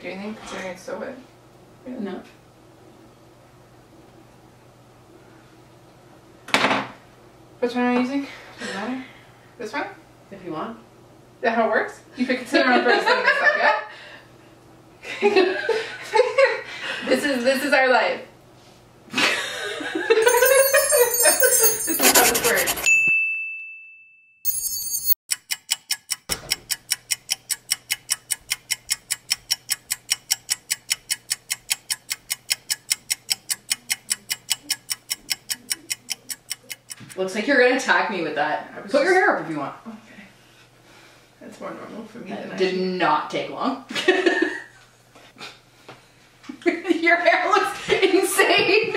Do you think, considering it's so wet? Yeah. No. Which one am I using? Doesn't matter. This one? If you want. Is that how it works? You pick consider on first and this stuff, yeah? This is our life. This is how this works. Looks like you're gonna attack me with that. Put your hair up if you want. Okay. That's more normal for me than That I did not take long. Your hair looks insane.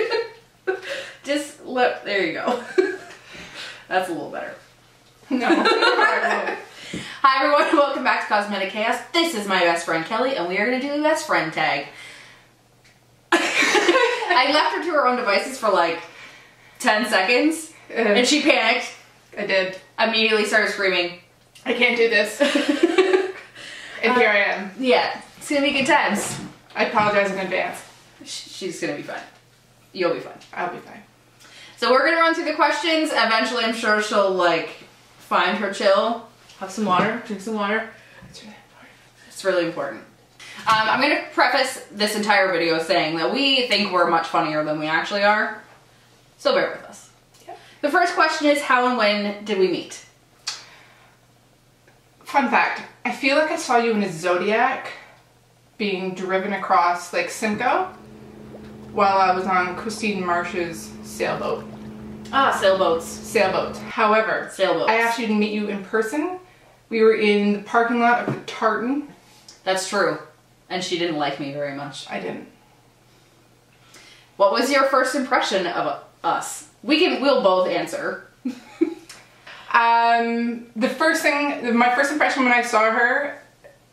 Just look, there you go. That's a little better. No. Hi everyone, welcome back to Ccosmeticchaos. This is my best friend Kelly, and we are going to do a best friend tag. I left her to her own devices for like 10 seconds, and she panicked. I did. Immediately started screaming. I can't do this. And here I am. Yeah, it's going to be good times. I apologize in advance. She's going to be fine. You'll be fine. I'll be fine. So we're going to run through the questions. Eventually, I'm sure she'll like find her chill. Have some water. Drink some water. It's really important. It's really important. I'm going to preface this entire video saying that we think we're much funnier than we actually are. So bear with us. Yep. The first question is, how and when did we meet? Fun fact. I feel like I saw you in a Zodiac being driven across Lake Simcoe while I was on Christine Marsh's sailboat. Ah, sailboats. Sailboat. However, Sailboats. I actually didn't meet you in person. We were in the parking lot of the Tartan. That's true. And she didn't like me very much. I didn't. What was your first impression of us? We'll both answer. The first thing, my first impression when I saw her,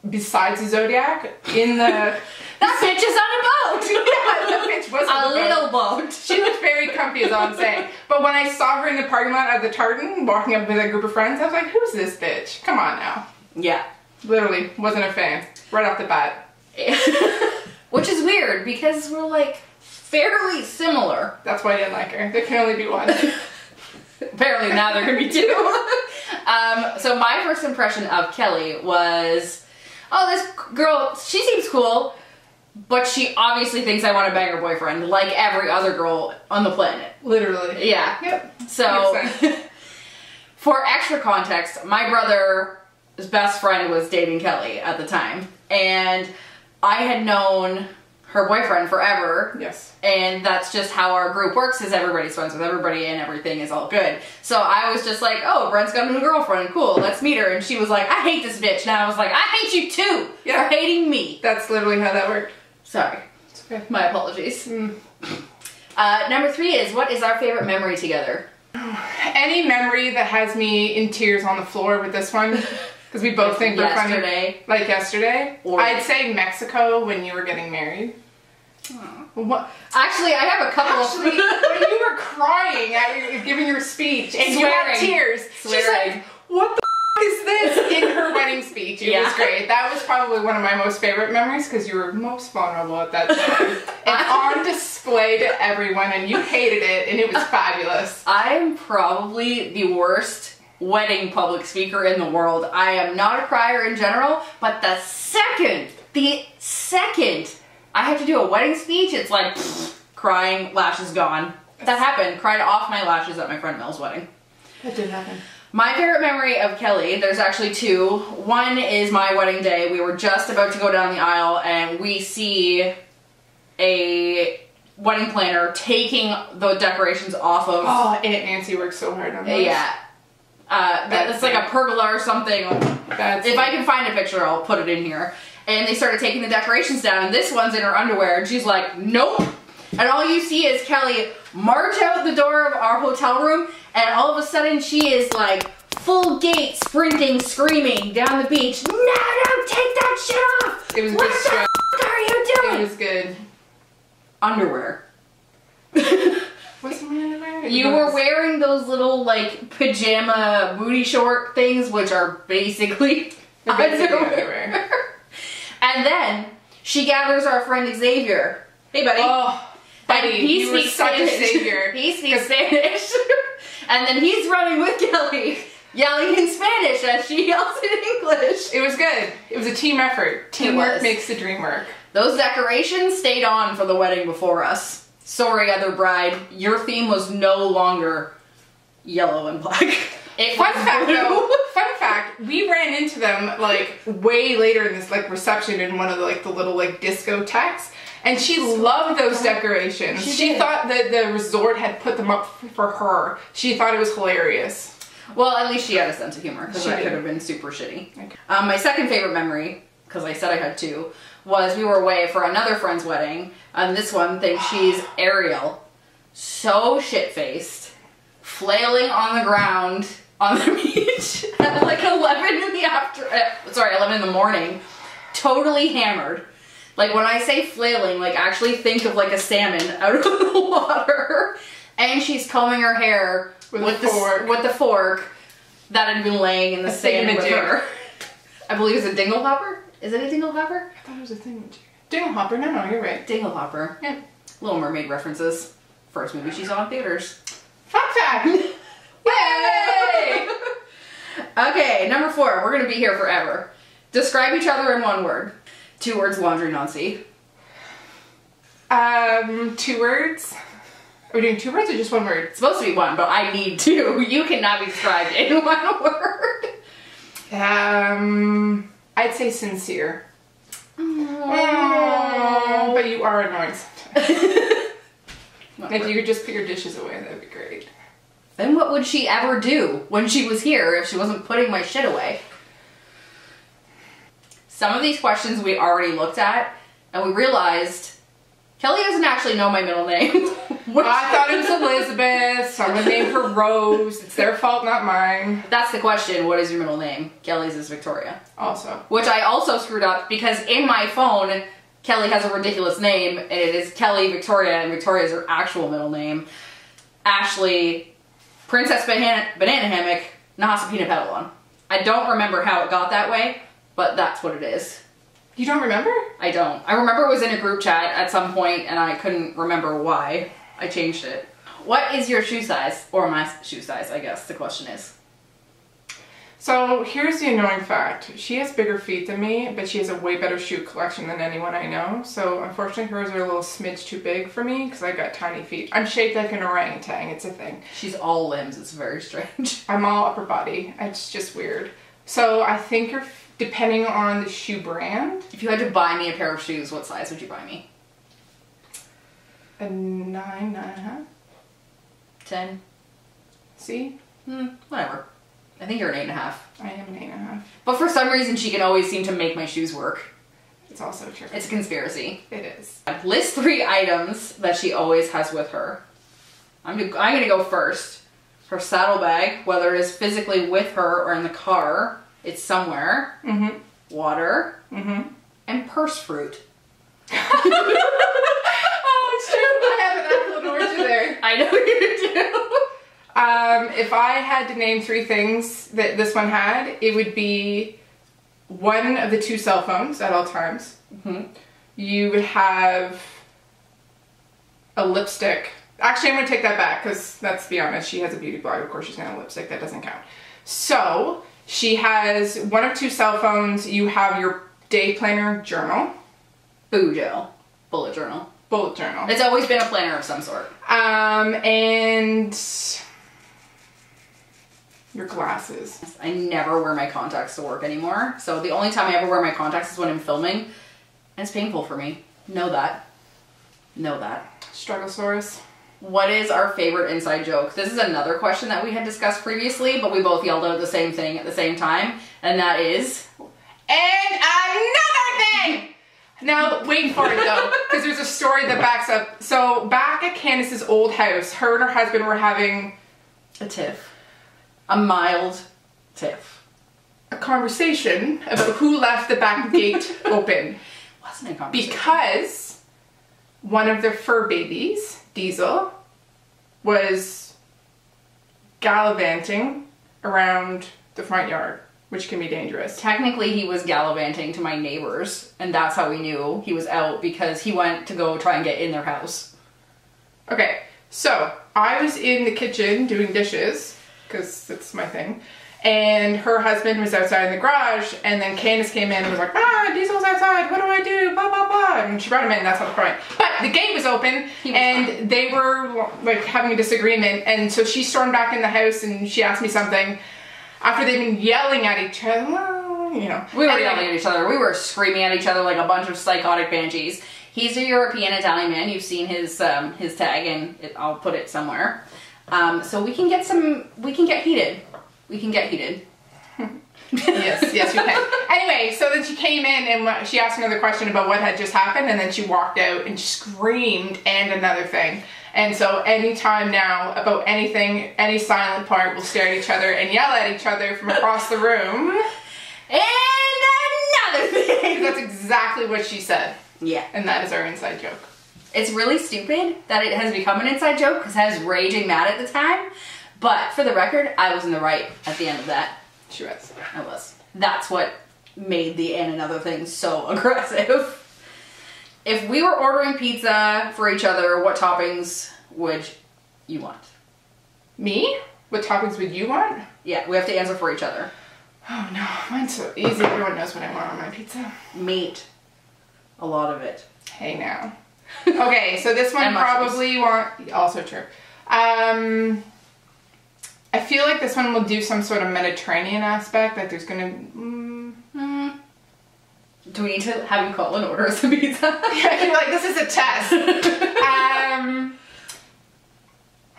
besides the Zodiac, in the... That bitch is on a boat! Yeah, that bitch was on a the little boat. She looked very comfy, is all I'm saying. But when I saw her in the parking lot of the Tartan, walking up with a group of friends, I was like, who's this bitch? Come on now. Yeah. Literally, wasn't a fan. Right off the bat. Which is weird, because we're like, fairly similar. That's why I didn't like her. There can only be one. Apparently now there can be two. So my first impression of Kelly was, oh, this girl, she seems cool, but she obviously thinks I want to bang her boyfriend, like every other girl on the planet. Literally. Yeah. Yep. So, for extra context, my brother's best friend was dating Kelly at the time, and I had known her boyfriend forever. Yes. And that's just how our group works, is everybody's friends with everybody and everything is all good. So I was just like, oh, Brent's got a new girlfriend, cool, let's meet her. And she was like, I hate this bitch. And I was like, I hate you too, for hating me. That's literally how that worked. Sorry. It's okay. My apologies. Mm. Number 3 is, what is our favorite memory together? Any memory that has me in tears on the floor with this one. Because we both think we're funny. Like yesterday. Or I'd say Mexico when you were getting married. What? Actually, I have a couple of... when you were crying at giving your speech and you had tears. Swearing. She's like, what the f is this? In her wedding speech. It was great. That was probably one of my most favorite memories because you were most vulnerable at that time. And on display to everyone, and you hated it, and it was fabulous. I'm probably the worst wedding public speaker in the world. I am not a crier in general, but the second I have to do a wedding speech, it's like crying, lashes gone. That happened. Cried off my lashes at my friend Mel's wedding. That did happen. My favorite memory of Kelly, there's actually 2. One is my wedding day. We were just about to go down the aisle and we see a wedding planner taking the decorations off of... Oh, Aunt Nancy worked so hard on those. Yeah. That's like a pergola or something. If I can find a picture, I'll put it in here. And they started taking the decorations down, and this one's in her underwear, and she's like, nope. And all you see is Kelly march out the door of our hotel room, and all of a sudden she is like full gait, sprinting, screaming down the beach. No, take that shit off! It was what good the f are you doing? It was good. Underwear. What's my underwear? You were wearing those little like pajama booty short things, which are basically underwear. And then She gathers our friend Xavier. Hey, buddy. Oh, buddy, he you were speaks such Spanish. a savior. He speaks Spanish. And then he's running with Kelly, yelling in Spanish as she yells in English. It was good. It was a team effort. Teamwork makes the dream work. Those decorations stayed on for the wedding before us. Sorry, other bride, your theme was no longer yellow and black. Fun fact, we ran into them like way later in this like reception in one of the like the little like discotheques, and she loved those decorations. She thought that the resort had put them up for her. She thought it was hilarious. Well, at least she had a sense of humor, because that could have been super shitty. Okay. My second favorite memory, because I said I had two, was we were away for another friend's wedding, and this one thinks she's Ariel. So shit-faced, flailing on the ground on the beach at like 11 in the morning, totally hammered. Like when I say flailing, like actually think of like a salmon out of the water, and she's combing her hair with the fork that had been laying in the sand with her. I believe it's a dinglehopper. Is it a dinglehopper? I thought it was a thing. Dinglehopper. No, you're right. Dinglehopper. Yeah. Little Mermaid references. First movie she saw in theaters. Fun fact. Yay! Okay, number 4. We're gonna be here forever. Describe each other in one word. 2 words, laundry, Nancy. 2 words. Are we doing 2 words or just 1 word? It's supposed to be 1, but I need 2. You cannot be described in 1 word. I'd say sincere. Oh, but you are annoying sometimes. If you could just put your dishes away, that'd be great. Then what would she ever do when she was here if she wasn't putting my shit away? Some of these questions we already looked at, and we realized Kelly doesn't actually know my middle name. I thought it was Elizabeth. Someone named her Rose. It's their fault, not mine. That's the question. What is your middle name? Kelly's is Victoria. Also. Which I also screwed up because in my phone, Kelly has a ridiculous name, and it is Kelly Victoria, and Victoria is her actual middle name. Ashley, Princess Banana Hammock, Nahasa Peanut Petalon. I don't remember how it got that way, but that's what it is. You don't remember? I don't. I remember it was in a group chat at some point, and I couldn't remember why I changed it. What is your shoe size? Or my shoe size, I guess the question is. So here's the annoying fact. She has bigger feet than me, but she has a way better shoe collection than anyone I know. So unfortunately hers are a little smidge too big for me because I got tiny feet. I'm shaped like an orangutan. It's a thing. She's all limbs. It's very strange. I'm all upper body. It's just weird. So I think you're... Depending on the shoe brand. If you had to buy me a pair of shoes, what size would you buy me? A 9, 9.5. 10. See? Whatever. I think you're an 8.5. I am an 8.5. But for some reason, she can always seem to make my shoes work. It's also true. It's a conspiracy. It is. List 3 items that she always has with her. I'm gonna go first. Her saddlebag, whether it is physically with her or in the car. It's somewhere. Water. And purse fruit. Oh, it's true. I have an apple and orange there. I know you do. If I had to name 3 things that this one had, it would be one of the 2 cell phones at all times. You would have a lipstick. Actually, I'm going to take that back because let's be honest, she has a beauty blog. Of course, she's going to have lipstick. That doesn't count. So... She has one of 2 cell phones. You have your day planner journal. Boo-jo. Bullet journal. Bullet journal. It's always been a planner of some sort. And your glasses. I never wear my contacts to work anymore. So the only time I ever wear my contacts is when I'm filming. And it's painful for me. Know that. Know that. Strugglesaurus. What is our favorite inside joke? This is another question that we had discussed previously, but we both yelled out the same thing at the same time, and that is... And another thing! Now, wait for it though, because there's a story that backs up. So, back at Candace's old house, her and her husband were having... a tiff. A mild tiff. A conversation about who left the back gate open. Wasn't a conversation. Because one of their fur babies... Diesel was gallivanting around the front yard which can be dangerous. Technically, he was gallivanting to my neighbors, and that's how we knew he was out, because he went to go try and get in their house. Okay, so I was in the kitchen doing dishes, because that's my thing, and her husband was outside in the garage, and then Candace came in and was like, Diesel's outside, what do I do, blah, blah, blah, and she brought him in, and that's not the point. But the gate was open, and they were like having a disagreement, and so she stormed back in the house, and she asked me something, after they've been yelling at each other, well, you know. We were yelling at each other, we were screaming at each other like a bunch of psychotic banshees. He's a European Italian man, you've seen his tag, and I'll put it somewhere. So we can get heated. We can get heated. yes, you can. Anyway, so then she came in and she asked another question about what had just happened, and then she walked out and screamed and another thing. And so anytime now about anything, any silent part, we'll stare at each other and yell at each other from across the room. And another thing! That's exactly what she said. Yeah. And that is our inside joke. It's really stupid that it has become an inside joke because I was raging mad at the time. But for the record, I was in the right at the end of that. She was. I was. That's what made the and another thing so aggressive. If we were ordering pizza for each other, what toppings would you want? Me? What toppings would you want? Yeah, we have to answer for each other. Oh no, mine's so easy. Everyone knows what I want on my pizza. Meat. A lot of it. Hey now. Okay, so this one probably also true. I feel like this one will do some sort of Mediterranean aspect, like there's gonna... Do we need to have you call and order some pizza? I feel like this is a test.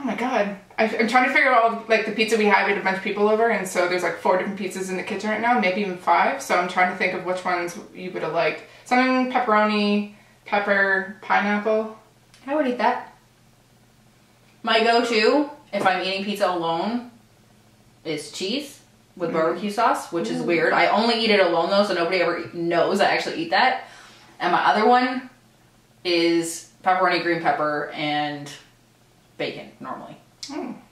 Oh my god. I'm trying to figure out like the pizza we had. We had a bunch of people over, and so there's like 4 different pizzas in the kitchen right now, maybe even 5. So I'm trying to think of which ones you would have liked. Something pepperoni, pepper, pineapple. I would eat that. My go-to, if I'm eating pizza alone, is cheese with barbecue sauce, which is weird. I only eat it alone though, so nobody ever knows I actually eat that. And my other one is pepperoni, green pepper, and bacon, normally.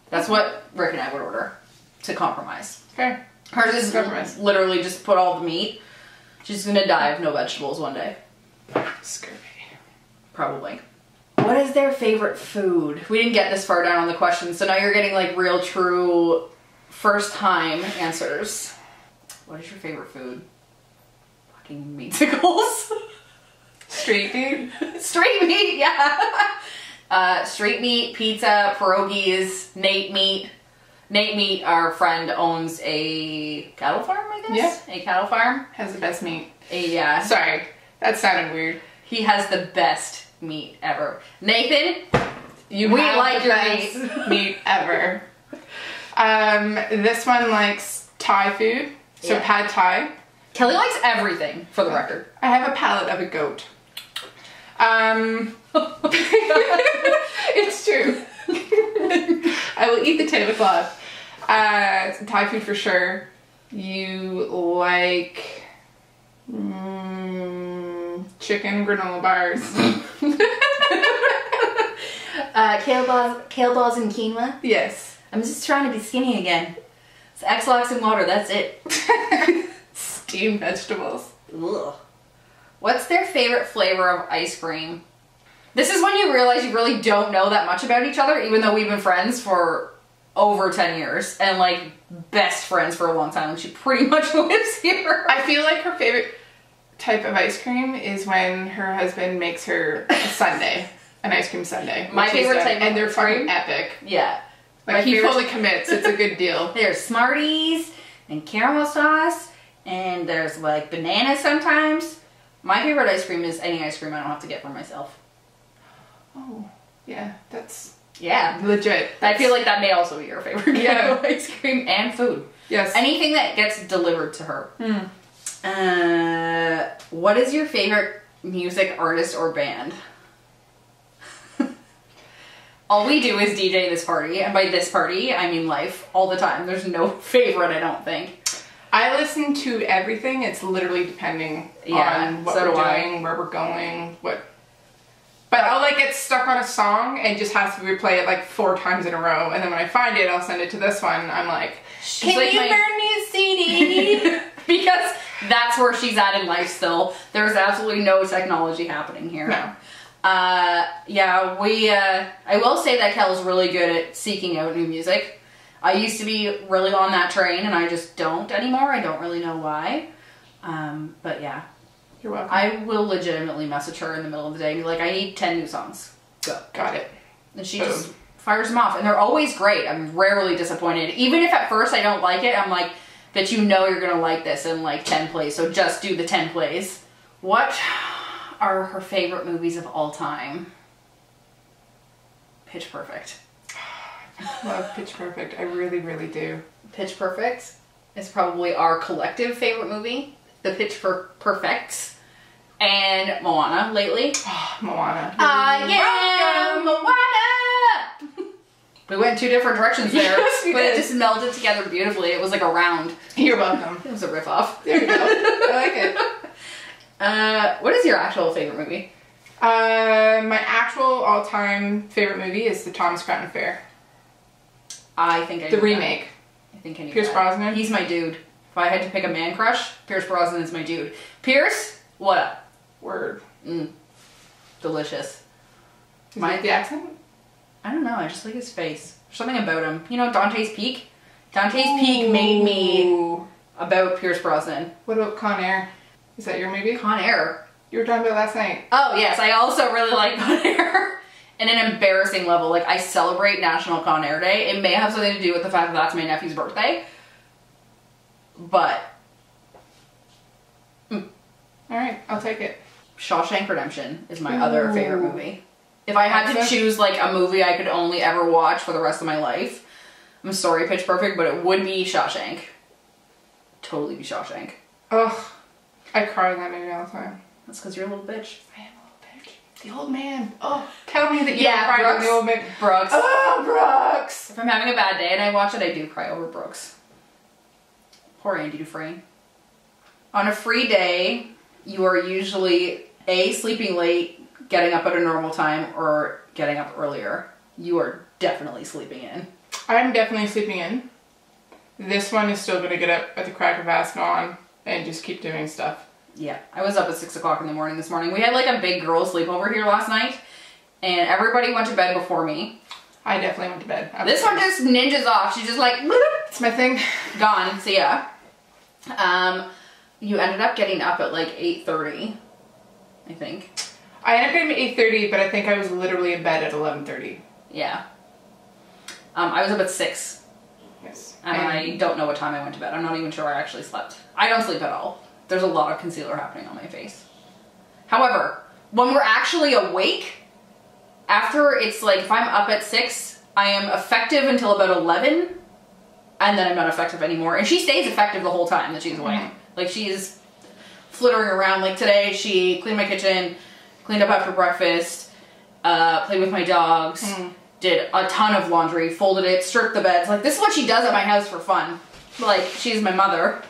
That's what Rick and I would order to compromise. Okay. Hers is literally just put all the meat. She's gonna die of no vegetables one day. Scurvy. Probably. What is their favorite food? We didn't get this far down on the question, so now you're getting like real, true, first time answers. What is your favorite food? Fucking meatsicles. Street meat? Street meat, yeah. Street meat, pizza, pierogies, Nate meat. Nate meat, our friend, owns a cattle farm, I guess? Yeah. A cattle farm. Has the best meat. Yeah. Sorry, that sounded weird. He has the best meat ever. Nathan, we like your meat ever. This one likes Thai food, so pad Thai. Kelly likes everything, for the record. I have a palate of a goat. It's true. I will eat the tablecloth. Thai food for sure. You like chicken granola bars. Kale balls and quinoa? Yes. I'm just trying to be skinny again. It's X-Lax and water, that's it. Steamed vegetables. Ugh. What's their favorite flavor of ice cream? This is when you realize you really don't know that much about each other, even though we've been friends for over 10 years and like best friends for a long time. She pretty much lives here. I feel like her favorite type of ice cream is when her husband makes her a sundae, an ice cream sundae. My favorite type of and they're fucking epic. Yeah. Like he fully commits. It's a good deal. There's Smarties and caramel sauce and there's like bananas sometimes. My favorite ice cream is any ice cream I don't have to get for myself. Oh, yeah, that's legit. I feel like that may also be your favorite kind of ice cream and food. Yes. Anything that gets delivered to her. What is your favorite music artist or band? All we do is DJ this party, and by this party, I mean life, all the time. There's no favorite, I don't think. I listen to everything. It's literally depending on what we're doing, where we're going, what... But I'll like get stuck on a song and just have to replay it like 4 times in a row, and then when I find it, I'll send it to this one. I'm like, can you burn me CD. Because that's where she's at in life still. There's absolutely no technology happening here. No. Yeah, I will say that Kel's really good at seeking out new music. I used to be really on that train, and I just don't anymore. I don't really know why. But yeah. You're welcome. I will legitimately message her in the middle of the day and be like, I need 10 new songs. Go. Got it. And she just fires them off. And they're always great. I'm rarely disappointed. Even if at first I don't like it, I'm like, that you know you're going to like this in like 10 plays. So just do the 10 plays. What are her favorite movies of all time? Pitch Perfect. Love Pitch Perfect. I really, really do. Pitch Perfect is probably our collective favorite movie. The Pitch Perfects. And Moana lately. Oh, Moana. Yeah, Moana! We went in two different directions there. Yes, we but did. it just melded together beautifully. It was like a round. You're welcome. It was a riff off. There you go. I like it. What is your actual favorite movie? My actual all-time favorite movie is the Thomas Crown Affair. I think I The knew remake. That. I think I knew Pierce that. Brosnan? He's my dude. If I had to pick a man crush, Pierce Brosnan is my dude. Pierce, what up? Word. Delicious. Is it the accent? I don't know, I just like his face. There's something about him. You know Dante's Peak? Dante's Peak made me about Pierce Brosnan. What about Con Air? Is that your movie? Con Air. You were talking about last night. Oh yes, I also really like Con Air. In an embarrassing level. Like, I celebrate National Con Air Day. It may have something to do with the fact that that's my nephew's birthday. But Alright, I'll take it. Shawshank Redemption is my other favorite movie. If I had to Excellent. choose like a movie I could only ever watch for the rest of my life, I'm sorry Pitch Perfect, but it would be Shawshank. Totally be Shawshank. Ugh. I cry in that movie all the time. That's because you're a little bitch. I am a little bitch. The old man. Oh, tell me that you Yeah, don't cry over Brooks. the old man. Brooks. Oh, Brooks! If I'm having a bad day and I watch it, I do cry over Brooks. Poor Andy Dufresne. On a free day, you are usually A, sleeping late, getting up at a normal time, or getting up earlier. You are definitely sleeping in. I'm definitely sleeping in. This one is still going to get up at the crack of dawn and just keep doing stuff. Yeah, I was up at 6 o'clock in the morning this morning. We had like a big girl sleepover here last night, and everybody went to bed before me. I definitely went to bed. This one just ninjas off. She's just like, It's my thing. gone. See ya. You ended up getting up at like 8:30, I think. I ended up getting at 8:30, but I think I was literally in bed at 11:30. Yeah. I was up at 6. Yes. And I don't know what time I went to bed. I'm not even sure I actually slept. I don't sleep at all. There's a lot of concealer happening on my face. However, when we're actually awake, after it's like, if I'm up at 6, I am effective until about 11, and then I'm not effective anymore. And she stays effective the whole time that she's awake. Mm-hmm. Like, she's flittering around. Like today, she cleaned my kitchen, cleaned up after breakfast, played with my dogs, did a ton of laundry, folded it, stripped the beds. Like, this is what she does at my house for fun. Like, she's my mother.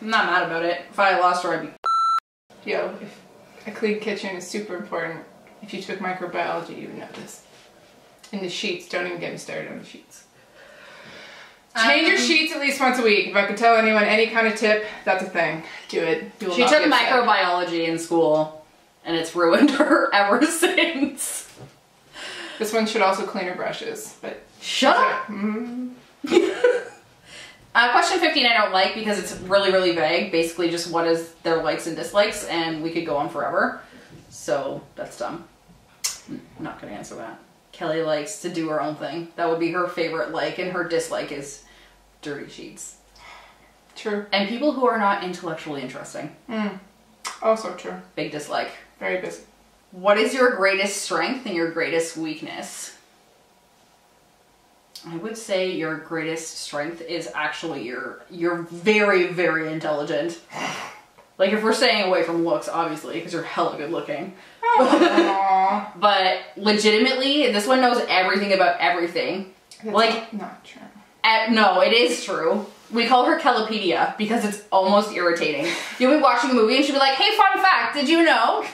I'm not mad about it. If I lost her, I'd be... Yo, if a clean kitchen is super important. If you took microbiology, you would know this. And the sheets, don't even get me started on the sheets. Change your sheets at least once a week. If I could tell anyone any kind of tip, that's a thing. Do it. You will She not took be upset. microbiology in school, and it's ruined her ever since. This one should also clean her brushes, but... Shut up! Question 15 I don't like because it's really, really vague. Basically just what is their likes and dislikes, and we could go on forever. So, that's dumb. I'm not gonna answer that. Kelly likes to do her own thing. That would be her favorite like, and her dislike is dirty sheets. True. And people who are not intellectually interesting. Also true. Big dislike. Very busy. What is your greatest strength and your greatest weakness? I would say your greatest strength is actually you're very, very intelligent. Like, if we're staying away from looks, obviously, because you're hella good looking. Aww. But legitimately, this one knows everything about everything. That's like, not true. No, it is true. We call her Kellopedia because it's almost irritating. You'll be watching a movie and she'll be like, hey, fun fact, did you know?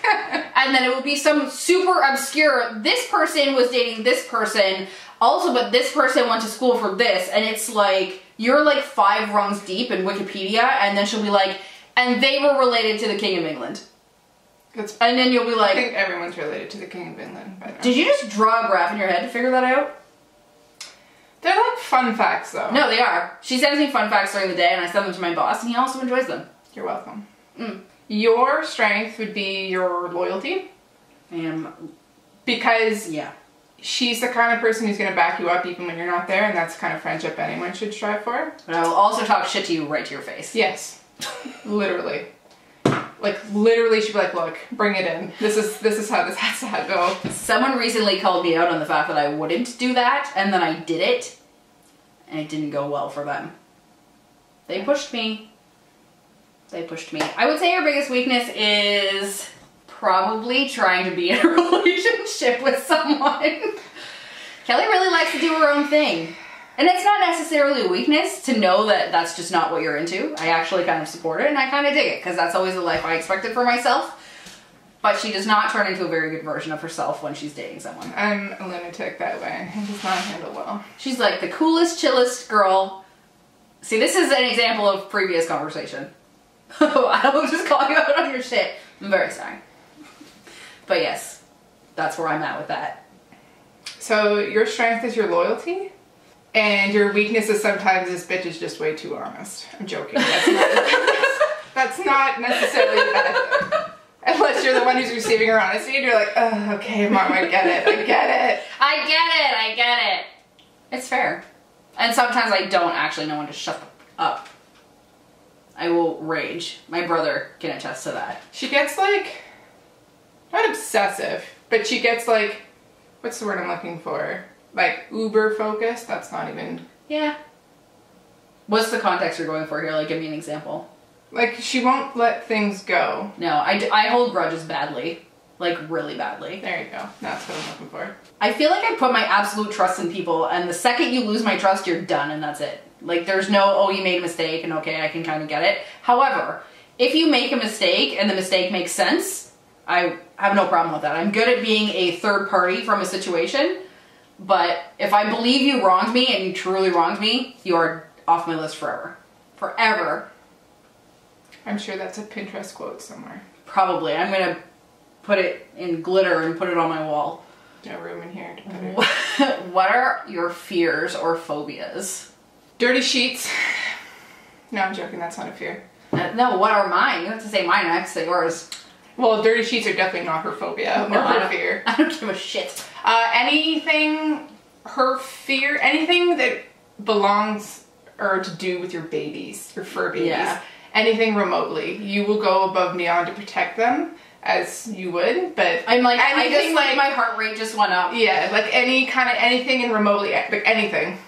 And then it will be some super obscure, this person was dating this person, also, but this person went to school for this, and it's like, you're like 5 rungs deep in Wikipedia, and then she'll be like, and they were related to the King of England. And then you'll be like... I think everyone's related to the King of England. But did you just draw a graph in your head to figure that out? They're like fun facts, though. No, they are. She sends me fun facts during the day, and I send them to my boss, and he also enjoys them. You're welcome. Your strength would be your loyalty. Because she's the kind of person who's going to back you up even when you're not there, and that's the kind of friendship anyone should strive for. But I will also talk shit to you right to your face. Yes. Literally. Like, literally, she'd be like, look, bring it in. This is how this has to go. Someone recently called me out on the fact that I wouldn't do that, and then I did it, and it didn't go well for them. They pushed me. They pushed me. I would say your biggest weakness is probably trying to be in a relationship with someone. Kelly really likes to do her own thing. And it's not necessarily a weakness to know that that's just not what you're into. I actually kind of support it, and I kind of dig it, because that's always the life I expected for myself. But she does not turn into a very good version of herself when she's dating someone. I'm a lunatic that way. It does not handle well. She's like the coolest, chillest girl. See, this is an example of previous conversation. I will just call you out on your shit. I'm very sorry. But yes, that's where I'm at with that. So your strength is your loyalty? And your weakness is sometimes this bitch is just way too honest. I'm joking. That's not necessarily a bad thing. Unless you're the one who's receiving her honesty and you're like, oh, okay, Mom, I get it. I get it. I get it. It's fair. And sometimes I don't actually know when to shut up. I will rage. My brother can attest to that. She gets like, not obsessive, but she gets like, what's the word I'm looking for? Like uber focused. That's not even. Yeah. What's the context you're going for here? Like, give me an example. Like, she won't let things go. No, I hold grudges badly. Like, really badly. There you go. That's what I'm looking for. I feel like I put my absolute trust in people, and the second you lose my trust, you're done, and that's it. Like, there's no, oh, you made a mistake, and okay, I can kind of get it. However, if you make a mistake, and the mistake makes sense, I have no problem with that. I'm good at being a third party from a situation. But if I believe you wronged me and you truly wronged me, you are off my list forever. Forever. I'm sure that's a Pinterest quote somewhere. Probably. I'm going to put it in glitter and put it on my wall. No room in here to put it. What are your fears or phobias? Dirty sheets. No, I'm joking. That's not a fear. No, what are mine? You have to say mine next, say yours. Well, dirty sheets are definitely not her phobia or her fear. I don't give a shit. Anything that belongs or to do with your babies, your fur babies, anything remotely, you will go above and beyond to protect them as you would. But I'm like, I just like my heart rate just went up. Yeah, like anything in remotely, like anything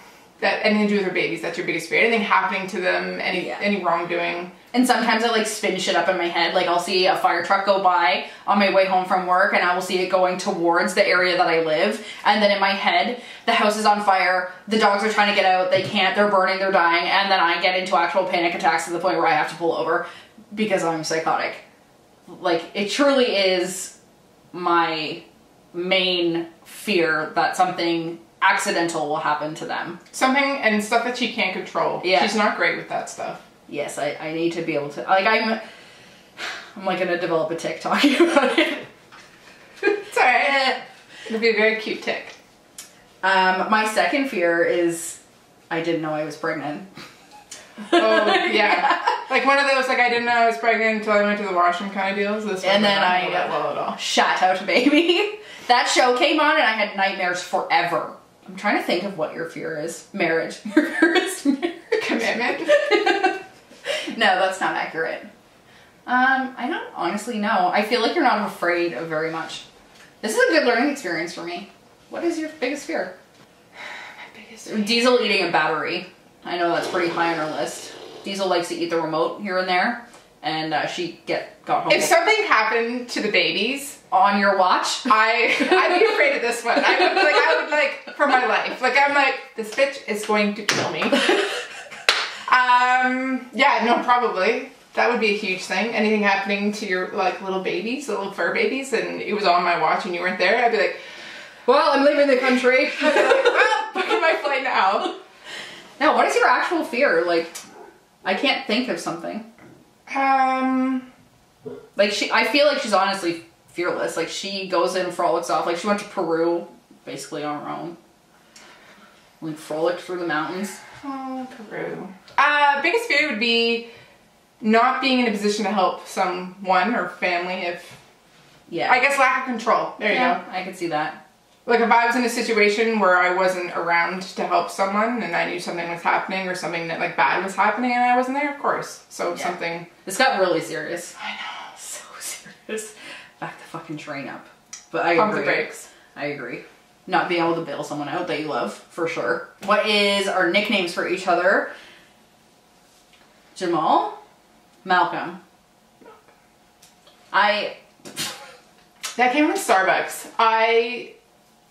to do with your babies, that's your biggest fear. Anything happening to them, any wrongdoing. And sometimes I like spin shit up in my head. Like I'll see a fire truck go by on my way home from work, and I will see it going towards the area that I live. And then in my head, the house is on fire. The dogs are trying to get out. They can't. They're burning. They're dying. And then I get into actual panic attacks to the point where I have to pull over because I'm psychotic. Like it truly is my main fear that something accidental will happen to them. Something and stuff that she can't control. Yeah. She's not great with that stuff. Yes, I need to be able to, like, I'm like gonna develop a tick talking about it. It's alright. It'll be a very cute tick. My second fear is I didn't know I was pregnant. Oh, yeah. Like one of those, like, I didn't know I was pregnant until I went to the washroom kind of deals. This and then I well at all. Shot out a baby. That show came on and I had nightmares forever. I'm trying to think of what your fear is. Marriage. Your fear is marriage. Commitment? No, that's not accurate. I don't honestly know. I feel like you're not afraid of very much. This is a good learning experience for me. What is your biggest fear? My biggest fear? Diesel eating a battery. I know that's pretty high on our list. Diesel likes to eat the remote here and there, and she got home. If something happened to the babies on your watch, I'd be afraid of this one. I would like for my life. Like I'm like, this bitch is going to kill me. Yeah, no, probably. That would be a huge thing. Anything happening to your like little babies, little fur babies, and it was on my watch and you weren't there, I'd be like, well, I'm leaving the country. I'd be like, well, book my flight now. No, what is your actual fear? Like, I can't think of something. Like, I feel like she's honestly fearless. Like, she goes in and frolics off. Like, she went to Peru, basically on her own. Like, frolicked through the mountains. Oh, Peru. Biggest fear would be not being in a position to help someone or family if... Yeah. I guess lack of control. There you go. I can see that. Like if I was in a situation where I wasn't around to help someone and I knew something was happening or something that like bad was happening and I wasn't there, of course. So something... This got really serious. I know. So serious. Back the fucking train up. But I agree. Pump the brakes. I agree. Not being able to bail someone out that you love, for sure. What is our nicknames for each other? Jamal? Malcolm. That came from Starbucks. I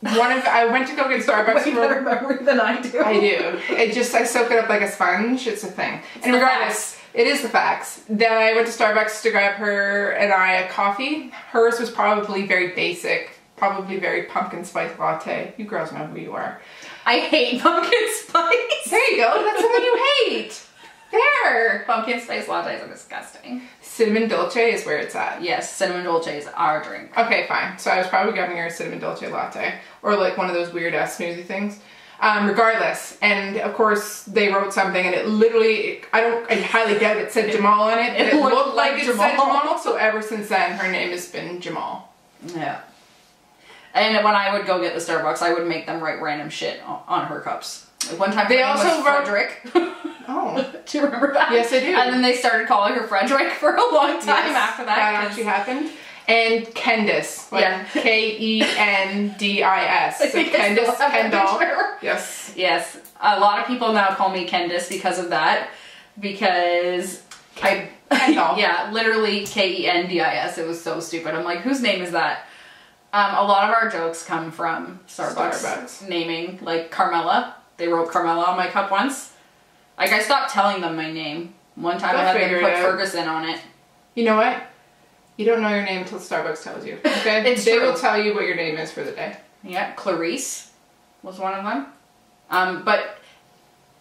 went to go get Starbucks. Way better memory than I do. I do. I soak it up like a sponge. It's a thing. And regardless, it is the facts. Then I went to Starbucks to grab her and I a coffee. Hers was probably very basic. Probably very pumpkin spice latte. You girls know who you are. I hate pumpkin spice. There you go. That's something you hate. There. Pumpkin spice lattes are disgusting. Cinnamon dolce is where it's at. Yes, cinnamon dolce is our drink. Okay, fine. So I was probably grabbing her a cinnamon dolce latte. Or like one of those weird ass smoothie things. Regardless. And of course they wrote something and it literally, I highly doubt it said Jamal on it. But it looked like it said Jamal. So ever since then her name has been Jamal. Yeah. And when I would go get the Starbucks, I would make them write random shit on her cups. Like one time, they also wrote Frederick. Oh, do you remember that? Yes, I do. And then they started calling her Frederick for a long time after that. That actually happened. And Kendis, like Kendis. So Kendis, Kendall. Yes. Yes. A lot of people now call me Kendis because of that. Because Kendall. Yeah, literally Kendis. It was so stupid. I'm like, whose name is that? A lot of our jokes come from Starbucks. Naming, like Carmela. They wrote Carmela on my cup once. Like, I stopped telling them my name. One time I had them put Ferguson on it. You know what? You don't know your name until Starbucks tells you. Okay? They will tell you what your name is for the day. Yeah, Clarice was one of them. But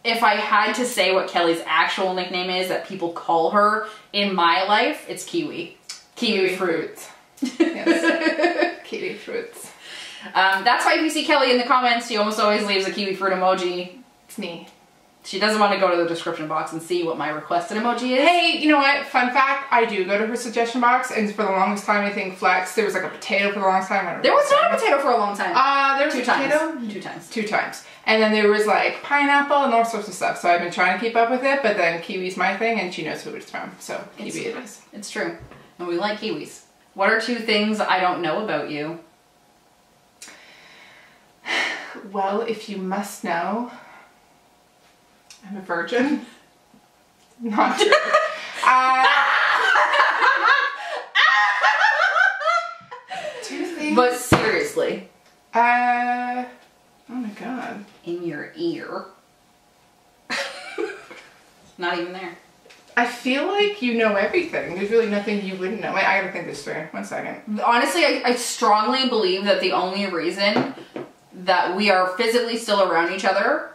if I had to say what Kelly's actual nickname is that people call her in my life, it's Kiwi. Kiwi fruits. Yes. Kiwi fruits. That's why if you see Kelly in the comments, she almost always leaves a kiwi fruit emoji. It's me. She doesn't want to go to the description box and see what my requested emoji is. Hey, you know what? Fun fact, I do go to her suggestion box, and for the longest time, I think Flex, there was like a potato for the longest time. There was not a potato for a long time. There was a potato? Two times. And then there was like pineapple and all sorts of stuff, so I've been trying to keep up with it, but then kiwi's my thing, and she knows who it's from, so kiwi it is. It's true. And we like kiwis. What are 2 things I don't know about you? Well, if you must know, I'm a virgin. Not true. 2 things. But seriously. Oh my god. In your ear. Not even there. I feel like you know everything. There's really nothing you wouldn't know. I gotta think this through. 1 second. Honestly, I strongly believe that the only reason that we are physically still around each other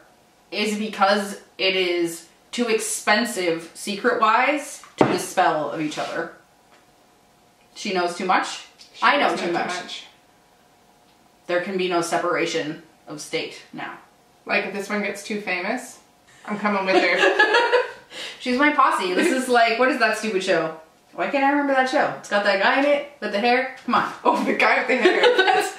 is because it is too expensive, secret-wise, to dispel of each other. She knows too much. I know too much. There can be no separation of state now. Like if this one gets too famous, I'm coming with her. She's my posse. This is like, what is that stupid show? Why can't I remember that show? It's got that guy in it with the hair. Come on. Oh, the guy with the hair. That's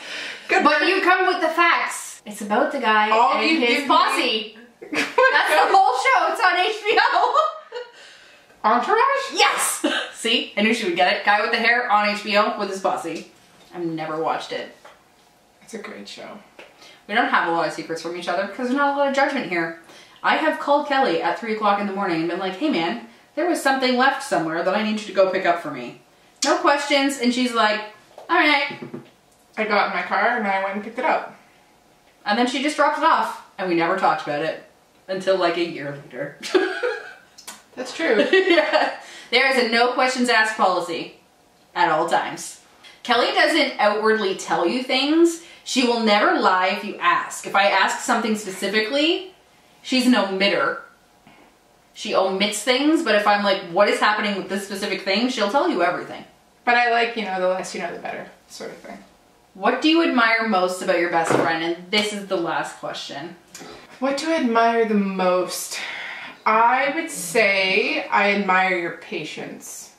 good. But you come with the facts. It's about the guy and his posse. That's the whole show. It's on HBO. Entourage? Yes! See? I knew she would get it. Guy with the hair on HBO with his posse. I've never watched it. It's a great show. We don't have a lot of secrets from each other because there's not a lot of judgment here. I have called Kelly at 3 o'clock in the morning and been like, hey man, there was something left somewhere that I need you to go pick up for me. No questions. And she's like, all right. I got in my car and I went and picked it up. And then she just dropped it off. And we never talked about it until like a year later. That's true. Yeah. There is a no questions asked policy at all times. Kelly doesn't outwardly tell you things. She will never lie if you ask. If I ask something specifically, she's an omitter. She omits things, but if I'm like, what is happening with this specific thing, she'll tell you everything. But I like, you know, the less you know, the better sort of thing. What do you admire most about your best friend? And this is the last question. What do I admire the most? I would say I admire your patience.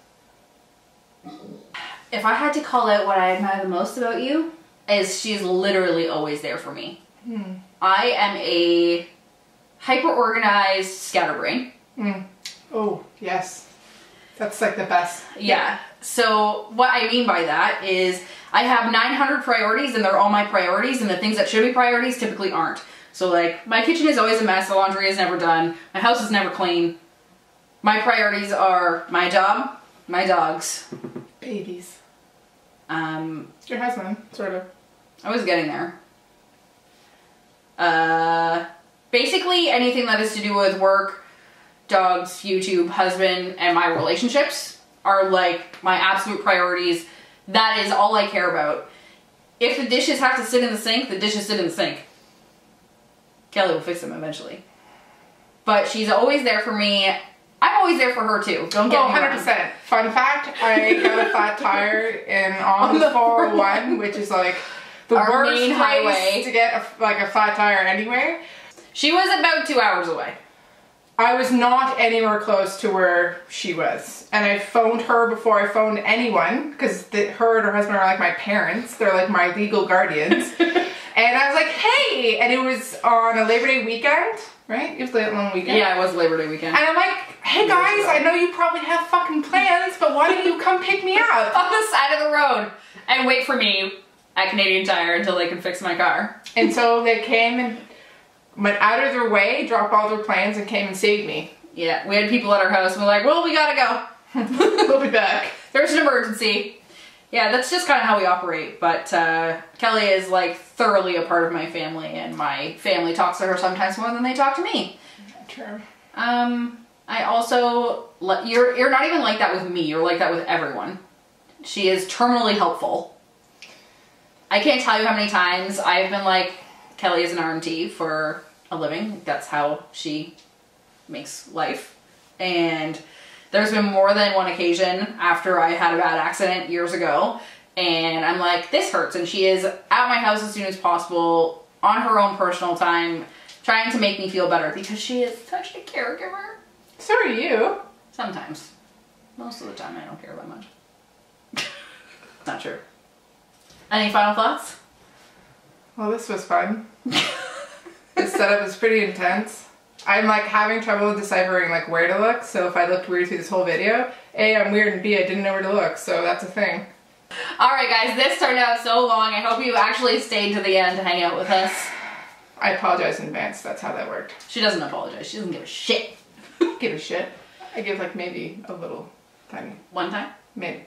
If I had to call out what I admire the most about you, is she's literally always there for me. I am a hyper-organized scatterbrain. Oh, yes. That's like the best. Yeah. So what I mean by that is I have 900 priorities and they're all my priorities, and the things that should be priorities typically aren't. So like, my kitchen is always a mess, the laundry is never done, my house is never clean. My priorities are my job, my dogs. Babies. Your husband, sort of. I was getting there. Basically anything that is to do with work, dogs, YouTube, husband, and my relationships are like my absolute priorities. That is all I care about. If the dishes have to sit in the sink, the dishes sit in the sink. Kelly will fix them eventually. But she's always there for me. I'm always there for her too. Don't get me wrong. 100%. Fun fact, I got a flat tire on the 401, which is like the worst main highway to get a flat tire anywhere. She was about 2 hours away. I was not anywhere close to where she was. And I phoned her before I phoned anyone, because her and her husband are like my parents. They're like my legal guardians. And I was like, hey! And it was on a Labor Day weekend, right? It was a long weekend. Yeah, it was Labor Day weekend. And I'm like, hey guys, I know you probably have fucking plans, but why don't you come pick me up? On the side of the road. And wait for me at Canadian Tire until they can fix my car. And so they came and went out of their way, dropped all their plans, and came and saved me. Yeah, we had people at our house and we're like, well, we gotta go. We'll be back. There's an emergency. Yeah, that's just kind of how we operate. But Kelly is like thoroughly a part of my family, and my family talks to her sometimes more than they talk to me. True. I also, you're not even like that with me, you're like that with everyone. She is terminally helpful. I can't tell you how many times I've been like, Kelly is an RMT for a living. That's how she makes life. And there's been more than one occasion after I had a bad accident years ago, and I'm like, this hurts. And she is at my house as soon as possible, on her own personal time, trying to make me feel better, because she is such a caregiver. So are you. Sometimes. Most of the time I don't care that much. Not true. Any final thoughts? Well, this was fun. This setup is pretty intense. I'm like having trouble deciphering like where to look, so if I looked weird through this whole video, A, I'm weird, and B, I didn't know where to look, so that's a thing. Alright guys, this turned out so long. I hope you actually stayed to the end to hang out with us. I apologize in advance, that's how that worked. She doesn't apologize, she doesn't give a shit. Give a shit. I give like maybe a little tiny. One time? Maybe.